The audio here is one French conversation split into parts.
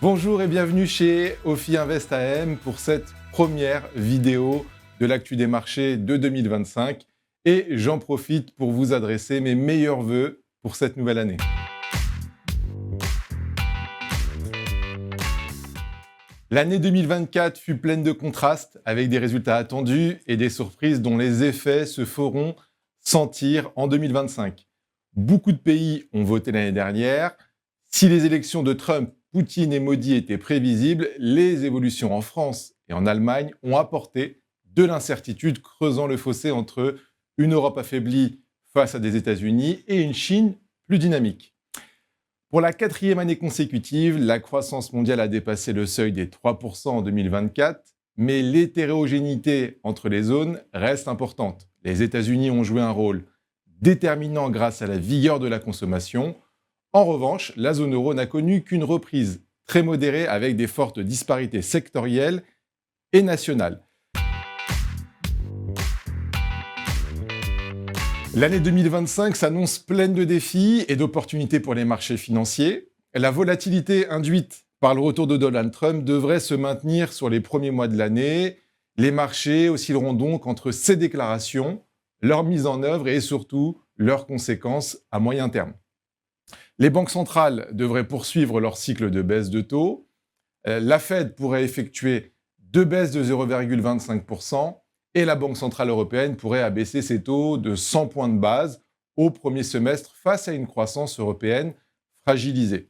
Bonjour et bienvenue chez Ophi Invest AM pour cette première vidéo de l'actu des marchés de 2025. Et j'en profite pour vous adresser mes meilleurs vœux pour cette nouvelle année. L'année 2024 fut pleine de contrastes avec des résultats attendus et des surprises dont les effets se feront sentir en 2025. Beaucoup de pays ont voté l'année dernière. Si les élections de Trump, Poutine et Modi étaient prévisibles, les évolutions en France et en Allemagne ont apporté de l'incertitude, creusant le fossé entre une Europe affaiblie face à des États-Unis et une Chine plus dynamique. Pour la 4e année consécutive, la croissance mondiale a dépassé le seuil des 3% en 2024, mais l'hétérogénéité entre les zones reste importante. Les États-Unis ont joué un rôle déterminant grâce à la vigueur de la consommation. En revanche, la zone euro n'a connu qu'une reprise très modérée avec des fortes disparités sectorielles et nationales. L'année 2025 s'annonce pleine de défis et d'opportunités pour les marchés financiers. La volatilité induite par le retour de Donald Trump devrait se maintenir sur les premiers mois de l'année. Les marchés oscilleront donc entre ces déclarations, leur mise en œuvre et surtout leurs conséquences à moyen terme. Les banques centrales devraient poursuivre leur cycle de baisse de taux. La Fed pourrait effectuer 2 baisses de 0,25%. Et la Banque centrale européenne pourrait abaisser ses taux de 100 points de base au premier semestre face à une croissance européenne fragilisée.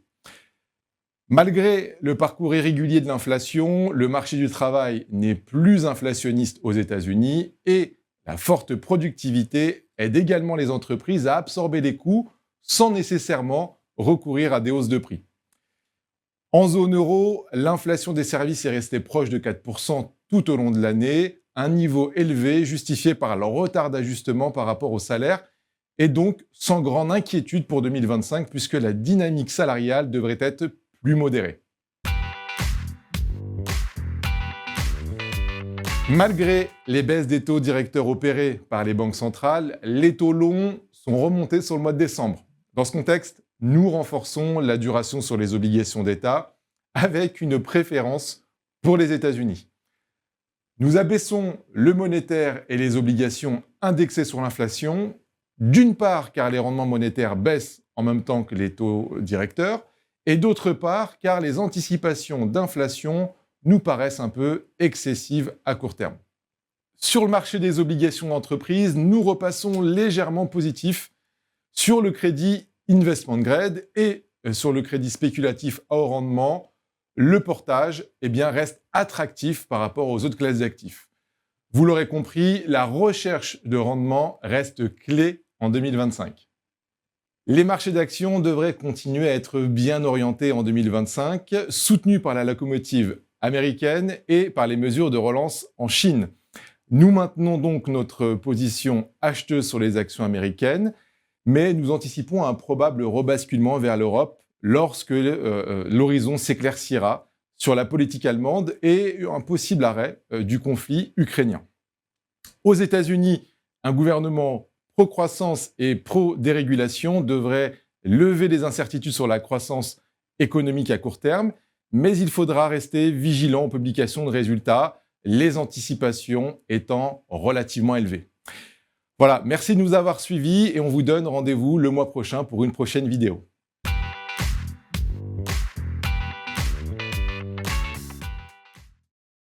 Malgré le parcours irrégulier de l'inflation, le marché du travail n'est plus inflationniste aux États-Unis et la forte productivité aide également les entreprises à absorber les coûts sans nécessairement recourir à des hausses de prix. En zone euro, l'inflation des services est restée proche de 4% tout au long de l'année, un niveau élevé justifié par le retard d'ajustement par rapport au salaire et donc sans grande inquiétude pour 2025 puisque la dynamique salariale devrait être plus modérée. Malgré les baisses des taux directeurs opérées par les banques centrales, les taux longs sont remontés sur le mois de décembre. Dans ce contexte, nous renforçons la duration sur les obligations d'État avec une préférence pour les États-Unis. Nous abaissons le monétaire et les obligations indexées sur l'inflation, d'une part car les rendements monétaires baissent en même temps que les taux directeurs, et d'autre part car les anticipations d'inflation nous paraissent un peu excessives à court terme. Sur le marché des obligations d'entreprise, nous repassons légèrement positif sur le crédit investment grade et sur le crédit spéculatif à haut rendement. Le portage reste attractif par rapport aux autres classes d'actifs. Vous l'aurez compris, la recherche de rendement reste clé en 2025. Les marchés d'actions devraient continuer à être bien orientés en 2025, soutenus par la locomotive américaine et par les mesures de relance en Chine. Nous maintenons donc notre position acheteuse sur les actions américaines, mais nous anticipons un probable rebasculement vers l'Europe lorsque l'horizon s'éclaircira sur la politique allemande et un possible arrêt du conflit ukrainien. Aux États-Unis, un gouvernement pro-croissance et pro-dérégulation devrait lever les incertitudes sur la croissance économique à court terme, mais il faudra rester vigilant aux publications de résultats, les anticipations étant relativement élevées. Voilà, merci de nous avoir suivis et on vous donne rendez-vous le mois prochain pour une prochaine vidéo.